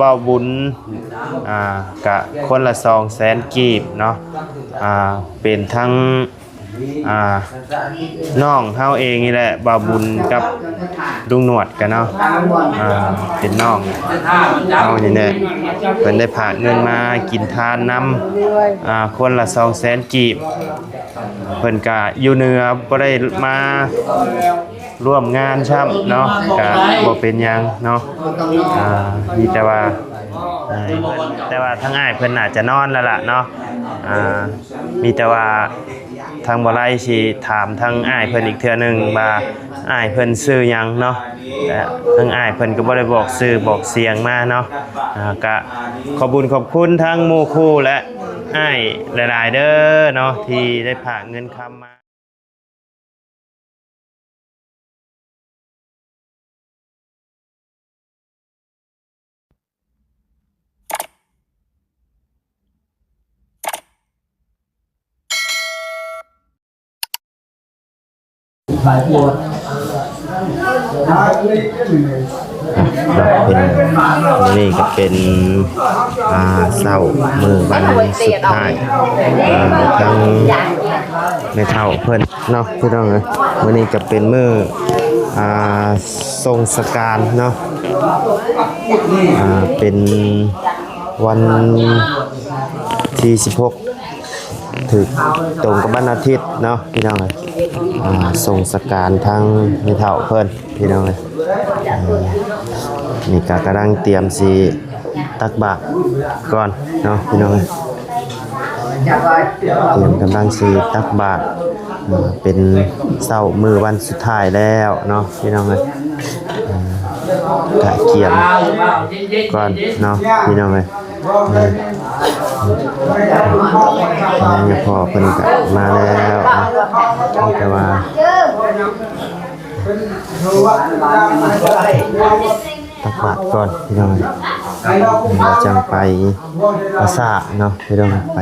บ่าวบุญกะคนละ200,000กีบเนาะเป็นทั้งน้องเฮาเองนี่แหละบ่าวบุญกับลุงหนวดกันเนาะเป็นน้องเฮานี่แหละเพิ่นได้ฝากเงินมากินทานนำคนละ200,000กีบเพิ่นก็อยู่เหนือบ่ได้มาร่วมงานช่ำเนาะก็บ่เป็นหยังเนาะมีแต่ว่าทั้งอ้ายเพิ่นน่าจะนอนแล้วล่ะเนาะมีแต่ว่าทางบ่ไล่สิถามทางอ้ายเพิ่นอีกเทื่อนึงว่าอ้ายเพิ่นชื่อหยังเนาะแต่ทางอ้ายเพิ่นก็บ่ได้บอกชื่อบอกเสียงมาเนาะก็ขอบคุญขอบคุณทั้งหมู่คู่และอ้ายหลายๆเด้อเนาะที่ได้ฝากเงินคำมานี่ก็เป็นเศร้ามือวันสุดท้ายทั้งในเท่าเพิ่นเนาะพี่น้องเลยวันนี้ก็เป็นมือทรงสการเนาะเป็นวันที่16ถึงตรงกับวันอาทิตย์เนาะพี่น้องเลยทรงสการทั้งในเท่าเพิ่นพี่น้องเลยนี่ก็กำลังเตรียมสิตักบาตรก่อนเนาะพี่น้องเตรียมกำลังสิตักบาตรเป็นเช้ามือวันสุดท้ายแล้วเนาะพี่น้องเลยกะเกียมก่อนเนาะพี่น้องเลยนี่พอเพิ่นก็มาแล้วแต่ว่าตักบาตรก่อนพี่น้องจังไปภาษาเนาะพี่น้องไป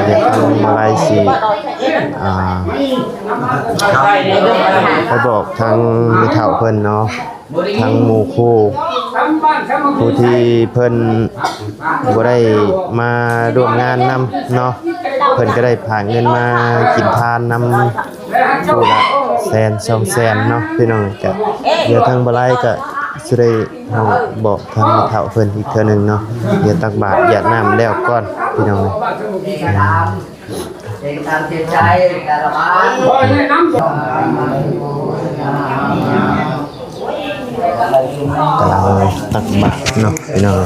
เด็กมาไล่สิไปบอกทางมิเฒ่าเพิ่นเนาะทางหมู่คู่ผู้ที่เพิ่นบ่ได้มาร่วมงานนำเนาะเพิ่นก็ได้ฝากเงินมากินทานนำผู้ละ100,000-200,000เนาะพี่น้องก็เดี๋ยวทางบ่ไล่ก็สิได้เฮาบอกทางมิเฒ่าเพิ่นอีกเทื่อนึงเนาะเดี๋ยวตักบาตรหยาดน้ำแล้วก่อนพี่น้องตามใจแต่ละบ้านกำลังตักบาตรเนาะพี่น้อง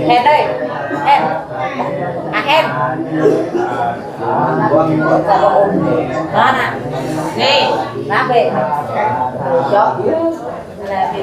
เห็นได้เห็นเห็นนั่นน่ะนี่น้ำเบ็ดจ๊อกอะไรเบ็ด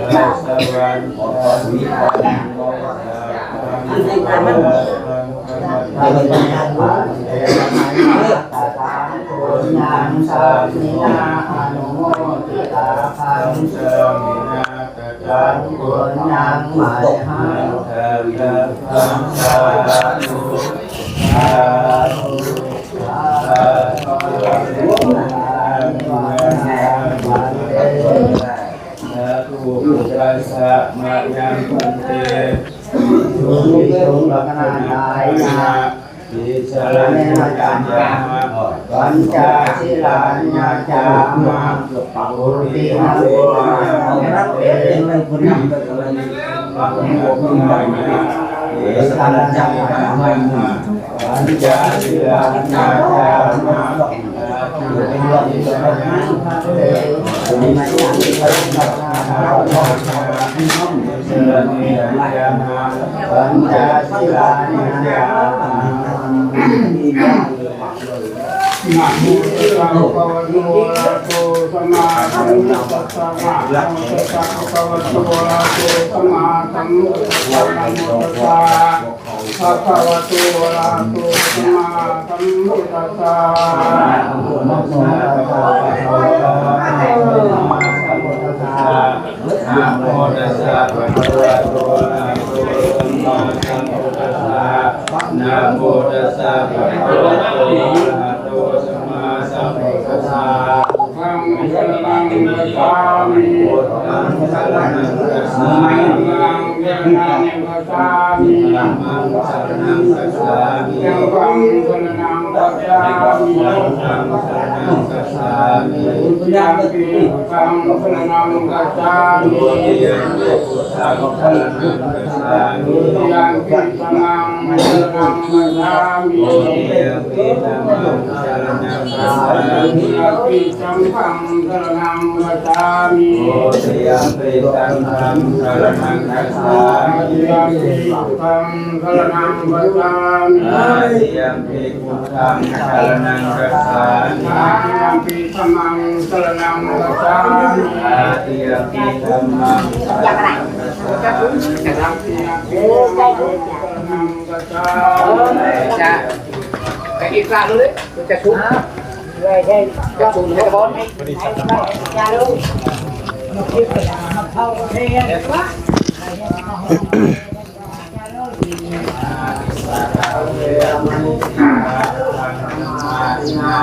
ปัญจศีลานาจามาปุรินาเวนะเป็นคนนำตัวนี้ปัญจศีลานาจามาเป็นเรื่องที่ต้องมีมาจาก ปัญจศีลานิยานะโมตัสสะภะคะวะโตอะระหะโตสัมมาสัมพุทธัสสะนะโมตัสสะภะคะวะโตอะระหะโตสัมมาสัมพุทธัสสะนะโมตัสสะภะคะวะโตอะระหะโตสัมมาสัมพุทธัสสะนะโมตัสสะภะคะวะโตอะระหะโตสัมมาสัมพุทธัสสะนะโมตัสสะภะคะวะโตอะระหะโตสัมมาสัมพุทธัสสะนะโมตัสสะภะคะวะโตอะระหะโตสัมมาสัมพุทธัสสะธัมมังสรณังคัจฉามิพุทธังสรณังคัจฉามิธัมมังสรณังคัจฉามิธัมมังสรณังคัจฉามิธัมมังสรณังคัจฉามิธัมมังสรณังคัจฉามิพุทธังปิพุทธังสรณังคัจฉามิพุทธังปิพุทธังสรณังคัจฉามิพุทธังปิธัมมังสรณังคัจฉามิพุทธังปิธัมมังสรณังคัจฉามิพุทธังปิธัมมังสรณังคัจฉามิพุทธังปิธัมมังสรณังคัจฉามิพุทธังปิธัมมังสรณังคัจฉามิพุทธังปิพุทธังสรณังคัจฉามิพุทธังปิธัมมังสรณังคัจฉามิพุทธังปิธัมมังสรณังคัจฉามิจะไอ้อีกลาเลยจะชุบจะชุบให้บอลยาลูก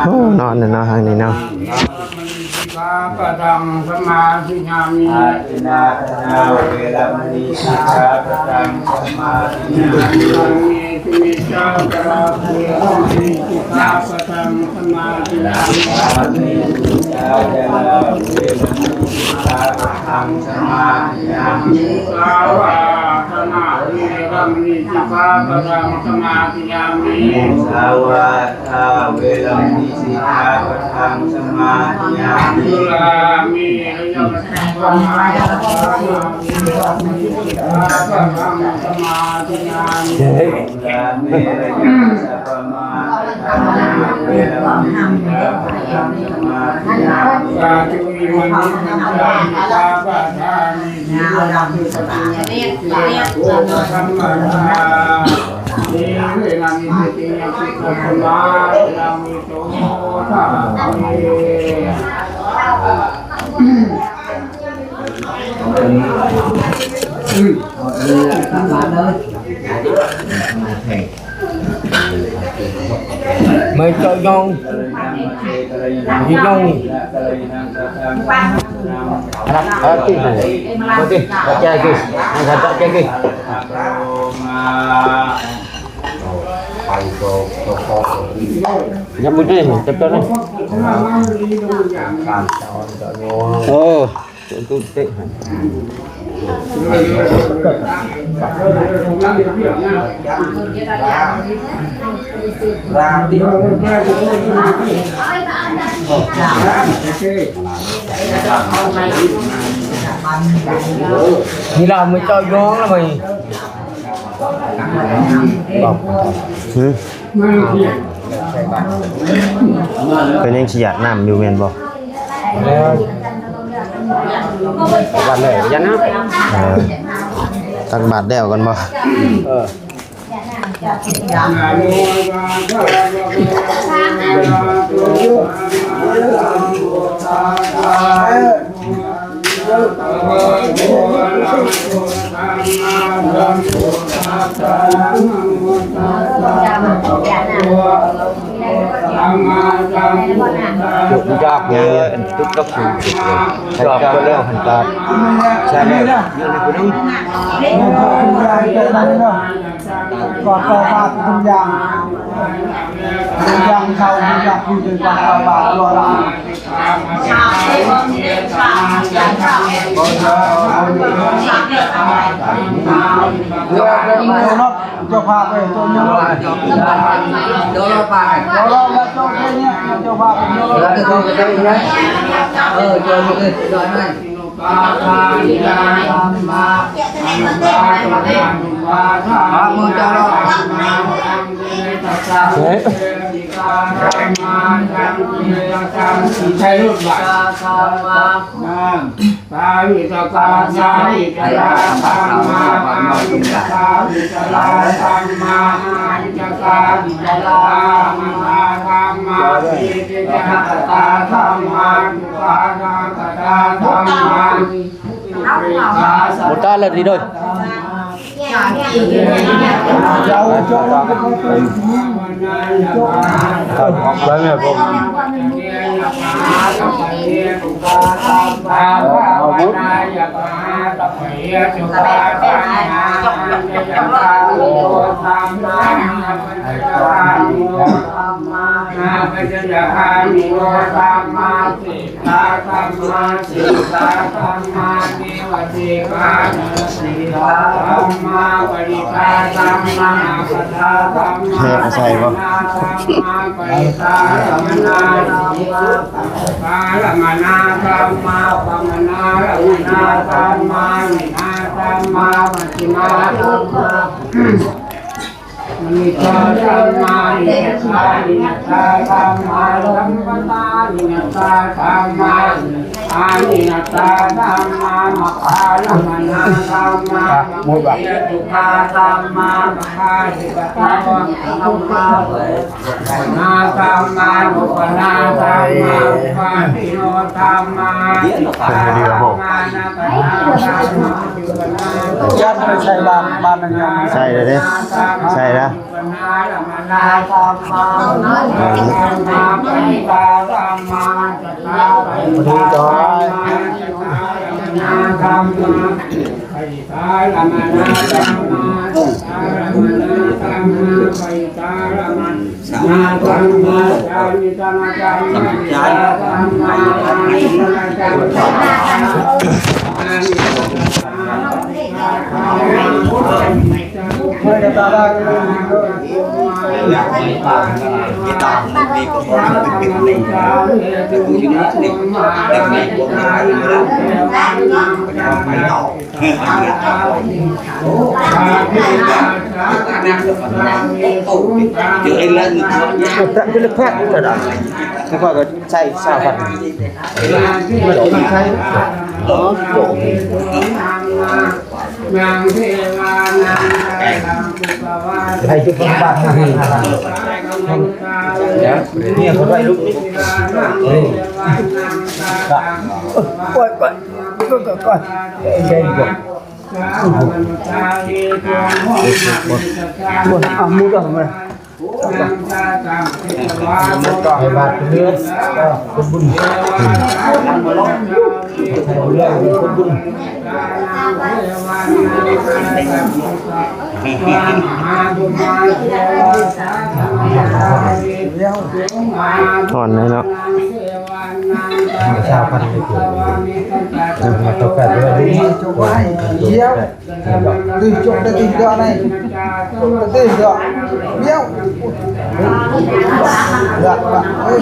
โอ้นอนเนาะทางนี้เนาะ ปะทังสมาธิยามิอาทินาทนาเวรมณีสิกขาปะทังสมาธิยามิอามิติมิจาระเวรมณีสิกขาปะทังสมาธิยามิอามิติมิจาระเวรมณีสิกขาปะทังสมาธิยามิสาวาทนาเวรมณีสิกขาปะทังสมาธิยามิสาวาทาเวรมณีสิกขาปะทังสมาธิยามิสุรามิยมสมาธิยามิสุรามิสัพพะสมาธิยามิสุรามิยมสัพพะมาเวรมณีสัพพะสมาธิยามิสาธุอิมังนิสัมมิสัพพะทามิสุรามิสัพพะโอสัมมาทานิเวนะนิสติยสิกขสมาธิมิโตทามิmấy cho nhông đi nhông kì này có kì có chơi kì anh thật chơi kì nhắm mũi này chụp cho này ô tôi tệ đi làm mới cho gió là mày เป็นยังสิอยากน้ำอยู่แม่นบ่ วันไหนยันนะ ตักบาตรแล้วกันบ่ chọc nghe túc tốc chụp chụp có leo hành tạt xa leo như này của đúng ก่อนต่อบาททุกอย่างทุกอย่างเขาทุกอย่างผู้เดินก่อนต่อบาทรอเราเจ้าภาพเลยเจ้าเนี่ยเจ้าภาพแล้วเจ้าเนี่ยเจ้าภาพแล้วก็เจ้าก็ได้เจ้าเลยร้อยให้ ปาทานิยาธัมมาอันปาทานิปาทานิยาธัมมาอังเกตัสสะเวทิกาธัมมาอังเกตัสสะสีใช้รูปแบบธัมมาสาวิตกาสาวิตลาธัมมาอาวิตกาวิตลาธัมมาอาวิตกาวิตลาธัมมาวิติยะตาธัมมาตุปานาคตาธัมมา một ta là gì rồi Vâng làผม แค่ใส่บ่ มิตาธัมมานิตานิตาธัมมาธัมปตานิตาธัมมาอานิตาธัมมามะคาลัมนาธัมมามุตะตุคาธัมมามะคาสิกตาธัมมานาธัมมานุปนาธัมมาปาติโนธัมมานาคาธัมมาจุกนา chắc phải xây ban này nha ใช่เลยเด้ใช่ละ người ta đang tận cái lực phép rồi đó thế qua cái say sao phật đó chỗ ให้ทุกคนบ้านเนี่ยคนไว้ลูกนี่ก่อนใช่ก่อนหมดอ่ะมือก่อนมาให้บาทเนื้อคนบุญให้เรื่องคนบุญ ถอนเลยเนาะ ชาวพันธุ์ไม่เกี่ยวมาตกแต่ด้วยนี่จบไว้เยี่ยมดึงจบได้ติดตัวnàyจบได้ติดตัวเยี่ยมหลักหลักเฮ้ย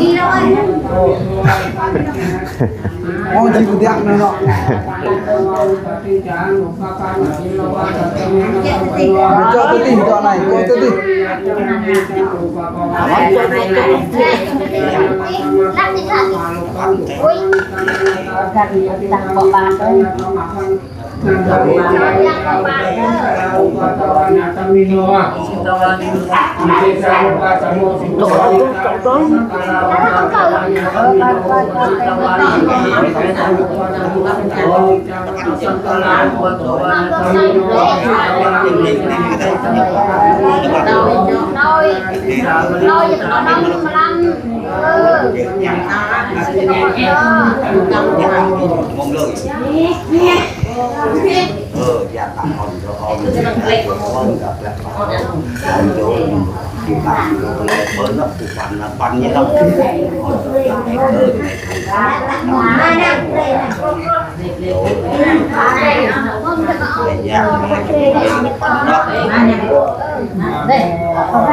มองจีบเด็กเนาะจบได้ติดตัวnàyจบได้ติดUi, gần tặng bộ bà thôi. mong lời gia tăng hồn cho con hơn gặp lại con chỗ thì làm mới nó phụ phản là bắn như đâu Hãy subscribe cho kênh Ghiền Mì Gõ để không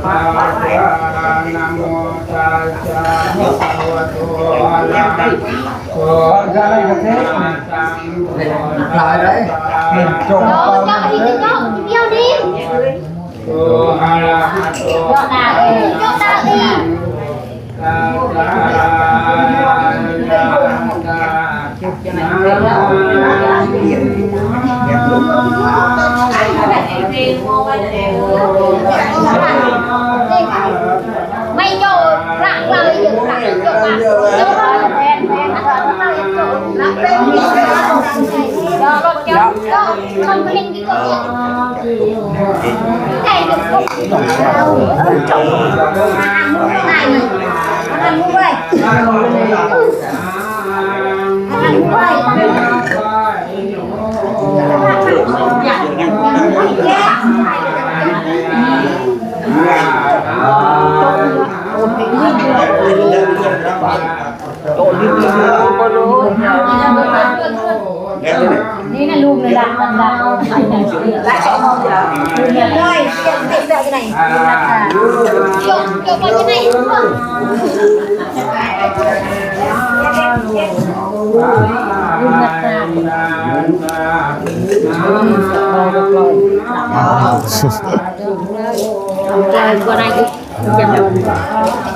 bỏ lỡ นะโมตัสสะภะคะวะโตอะระหะโตสัมมาสัมพุทธัสสะ Chồng cho con đi cho yêu đi โตอะระหะโต cho ta đi ไม่โจรักเราอยู่รักจบมาโจแทนเราโจรักเป็นมิตรเรารถยนต์ก็คนเล่นดีกว่าไก่จะก็จบไหนมันมุ้ยมันมุ้ยนี่นะลูกเลยละดังๆรักสองคนเหรอเลยติดใจไหนจบไปที่ไหนก็ได้ยัง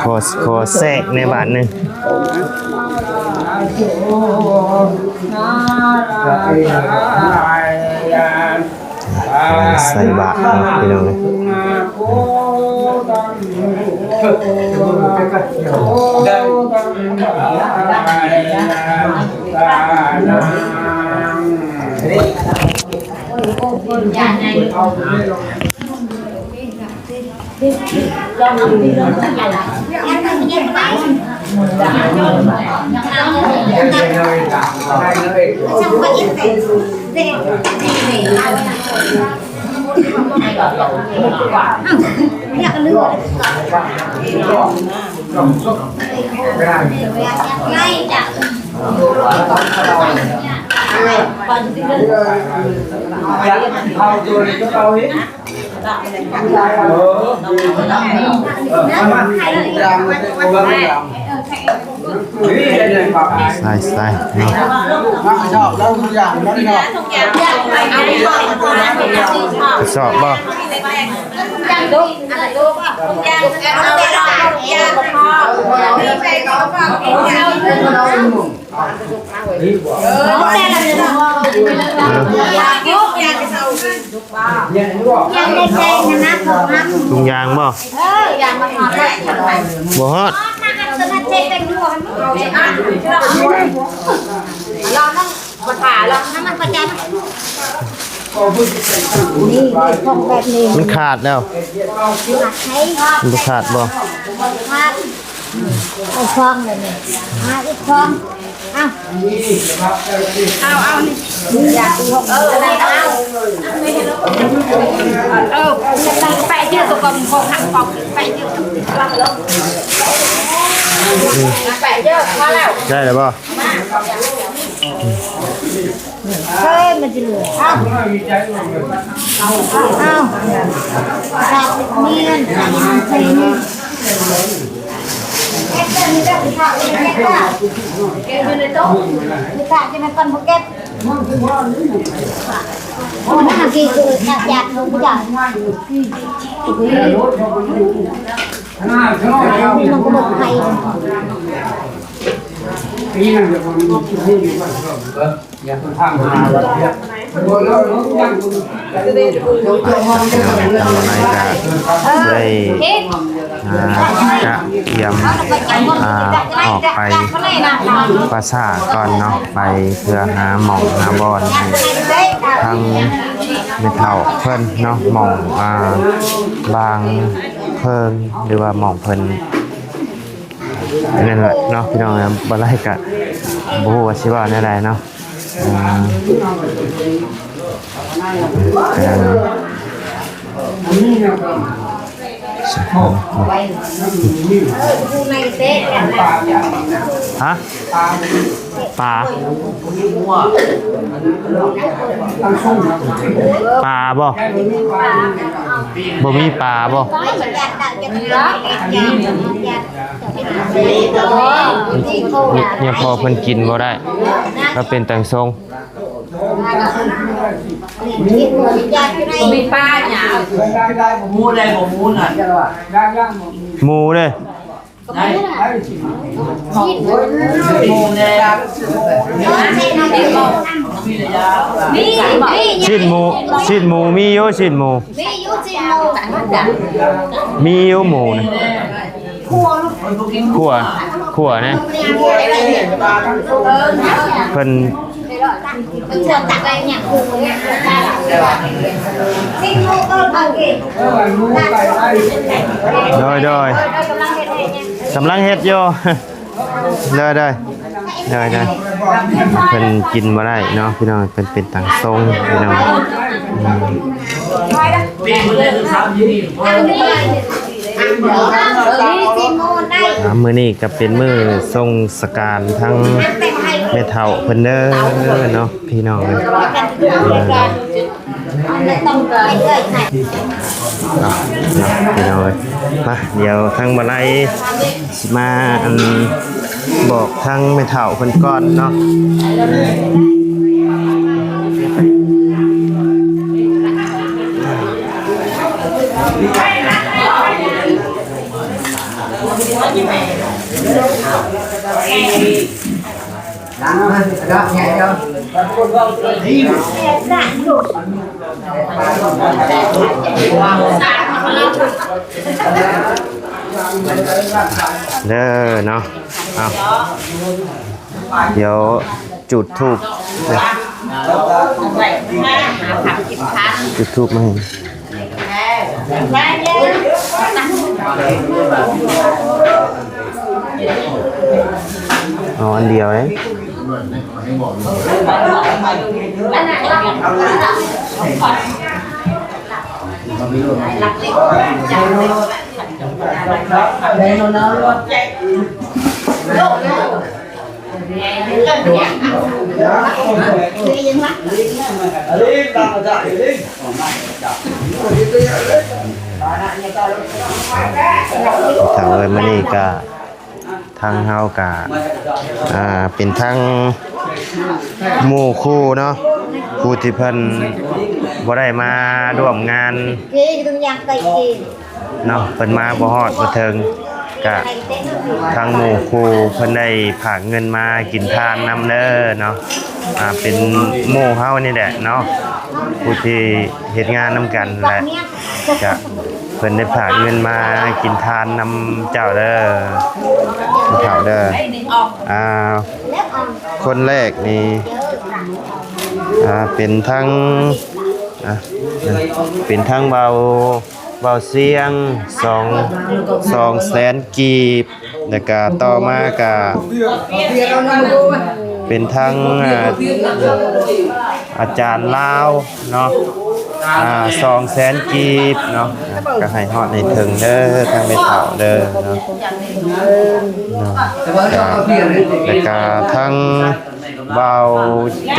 ขอแทรกในบาทหนึงใส่บาทเนาะพี่น้องเลย ใส่เนาะ ชอบแล้วทุกอย่างนั่นเนาะ ชอบบ่ ยังดูอะไรดูป่ะยังเอาไปรอยังพอไม่ใช่ก็ฟังเองยังแต่ละเรื่องยุกยังจะเอายังได้ใจนะผมนะ ถุงยางบ่ ยังมาทอดได้ทำไม บ่ฮอด สนัดใจเป็นดวงเราต้องมาถ่ายเราน้ำมันประจันนี่ของแบบนี้ มันขาดแล้ว ใช้ มันขาดบ่ เอาฟองเลยเนี่ยอีกฟองเอานี่อยากลงอะไรเอาไปเยอะตัวกองของหักกองไปเยอะไปเยอะพอแล้ว ได้แล้วบ่ เฮ้ยมันจะเหลือเอาขาดเนียนใส่นี่แค่เดินนี่ได้ขาดเลยแค่ขาดเก็บอยู่ในโต๊ะนี่ขาดจะไม่ปันพวกเก็บโอ้นั่นคืออยากลงไปจ่ายมันก็บอกใคร นี่นั่นจะมันให้ดีกว่าอย่าทำหาแบบนี้โดนแล้วยัง ในก็ได้จะเตรียมออกไปปราสาทก่อนเนาะไปเพื่อหาหม่องหาบอนให้ทางไม่เท่าเพิ่นเนาะหม่องบางเพิ่งหรือว่าหม่องเพิ่นนั่นแหละเนาะพี่น้องนะบ่ได้กะบ่ฮู้ว่าสิว่าแนวใดเนาะ ผู้ในเต้กันนะ ฮะปลาปลาบ่บ่มีปลาบ่ ไม่จัดการจัดการเนี่ยพอเพิ่นกินบ่ได้ก็เป็นตังทรง มีป้าเนี่ยมูได้ผมมูน่ะ หมูเด้ ได้มูเนี่ยนี่ ชิ้นหมูมีอยู่ชิ้นหมู มียุจิโมกันจ้ะ มีอยู่หมูนะขั่วนะเพิ่น เป็นคนตักอะไรเนี่ยครูเนี่ยซิ่งโมก็บางที โดยกำลังเฮ็ดอยู่ ได้เพิ่นกินบ่ได้เนาะพี่น้องเพิ่นเป็นต่างทรงพี่น้อง ปีมือได้คือ3ยี่นี่ ซิโมได้ มื้อนี้ก็เป็นมื้อทรงสการทั้งแม่เฒ่าเพิ่นเด้อเนาะพี่น้องเอ้ย ต้องเกิดเลยใช่ พี่น้องเอ้ยมาเดี๋ยวทางบ่ไลสิมาบอกทางแม่เฒ่าเพิ่นก่อนเนาะ เด้อเนาะเอาเดี๋ยวจุดธูปจุดธูปมาให้เอาอันเดียวเลยทางเลยมานี่ก็ทางเฮากะเป็นทางหมู่คู่เนาะคู่ที่เพิ่นบ่ได้มาร่วมงาน คือตรงยังไกลกิน เนาะเพิ่นมาบ่ฮอดบ่ถึงก็ทางหมู่คู่เพิ่นได้ฝากเงินมากินทานนำเด้อเนาะเป็นหมู่เฮานี่แหละเนาะผู้ที่เฮ็ดงานนำกันแหละก็เพิ่นได้ฝากเงินมากินทานนำเจ้าเด้อผู้เฒ่าเด้อคนแรกนี่เป็นทั้งเป็นทั้งเบาเสียง2แสนกีบแล้วก็ต่อมาก็เป็นทั้งอาจารย์ลาวเนาะ2แสนกีบเนาะก็ให้ฮอดให้ถึงเด้อทางไม่เฒ่าเด้อเนาะแล้วก็ทั้งเบา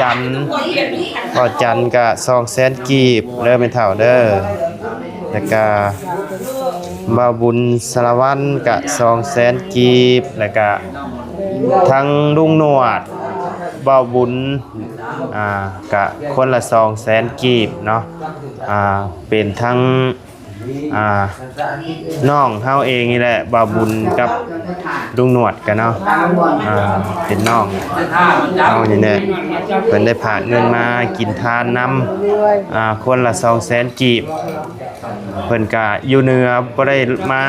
จันก็2แสนกีบเด้อไม่เฒ่าเด้อแล้วก็บ่าวบุญสารวัตรก็2แสนกีบแล้วก็ทั้งลุงหนวดบ่าวบุญก็คนละ2แสนกีบเนาะเป็นทั้งน้องเฮาเองนี่แหละบ่าวบุญกับลุงหนวดกันเนาะเป็นน้องเฮานี่แหละเพิ่นได้ฝากเงินมากินทานนำคนละ2แสนกีบเพิ่นก็อยู่เหนือบ่ได้มา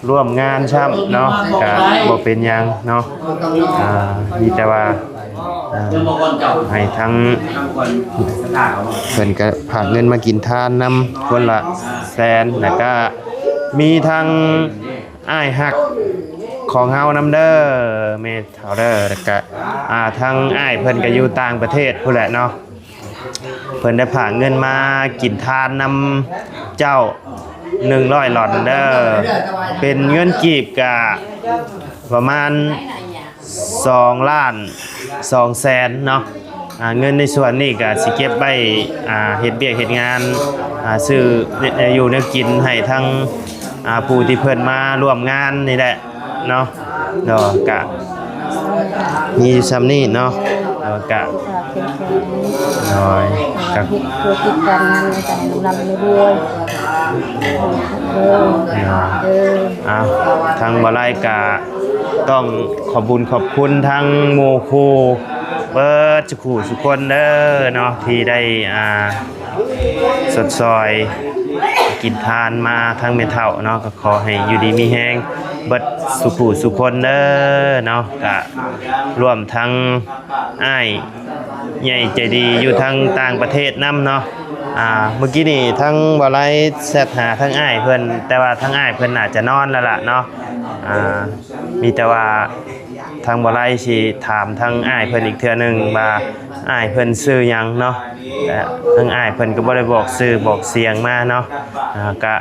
ร่วมงานช่ำเนาะก็บ่เป็นหยังเนาะมีแต่ว่าให้ทั้งเพิ่นก็ฝากเงินมากินทานนำคนละแสนแล้วก็มีทั้งอ้ายฮักของเฮานำเด้อแม่เฒ่าเด้อแล้วก็ทั้งอ้ายเพิ่นก็อยู่ต่างประเทศพุ่นแหละเนาะ เพิ่นได้ผ่าเงินมากินทานนำเจ้า100หลอดเด้อเป็นเงินกีบกะประมาณ2ล้าน2แสนเนาะเงินในส่วนนี้ก็สิเก็บไว้เฮ็ดเวียกเฮ็ดงานซื้ออยู่แนวกินให้ทั้งผู้ที่เพิ่นมาร่วมงานนี่แหละเนาะก็มีซ้ำนี่เนาะก็น้อยก็ ธุรกิจการงานในการนำในด้วยทางบรายกาต้องขอบบุญขอบคุณทั้งโมคูเบิร์ดขู่สุคนเด้อเนาะที่ได้สดซอยกินทานมาทั้งเมทัลเนาะก็ขอให้อยู่ดีมีแห้งเบิดสุขุสุคนเด้อเนาะก็รวมทั้งอ้ายใหญ่ใจดีอยู่ทั้งต่างประเทศนำเนาะเมื่อกี้นี่ทั้งบอไลแซดหาทั้งอ้ายเพิ่นแต่ว่าทั้งอ้ายเพิ่นอาจจะนอนแล้วล่ะเนาะมีแต่ว่าทางบอไลสิถามทั้งอ้ายเพิ่นอีกเทื่อนึงว่าอ้ายเพิ่นชื่อหยังเนาะแต่ทั้งอ้ายเพิ่นก็บ่ได้บอกชื่อบอกเสียงมาเนาะก็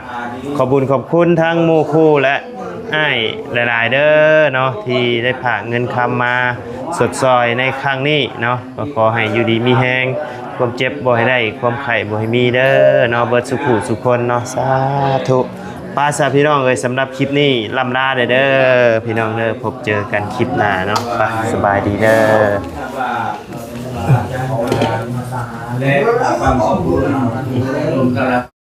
ขอบคุญขอบคุณทั้งหมู่คู่และอ้ายหลายๆเด้อเนาะที่ได้ฝากเงินคำมาสดซอยในครั้งนี้เนาะก็ขอให้อยู่ดีมีแฮงความเจ็บบ่ให้ได้ความไข้บ่ให้มีเด้อเนาะเบิดสุขุสุคนเนาะสาธุป้าสาพี่น้องเอ้ยสำหรับคลิปนี้ล่ำลาเด้อพี่น้องเด้อพบเจอกันคลิปหน้าเนาะไปสบายดีเด้อและความสมบูรณ์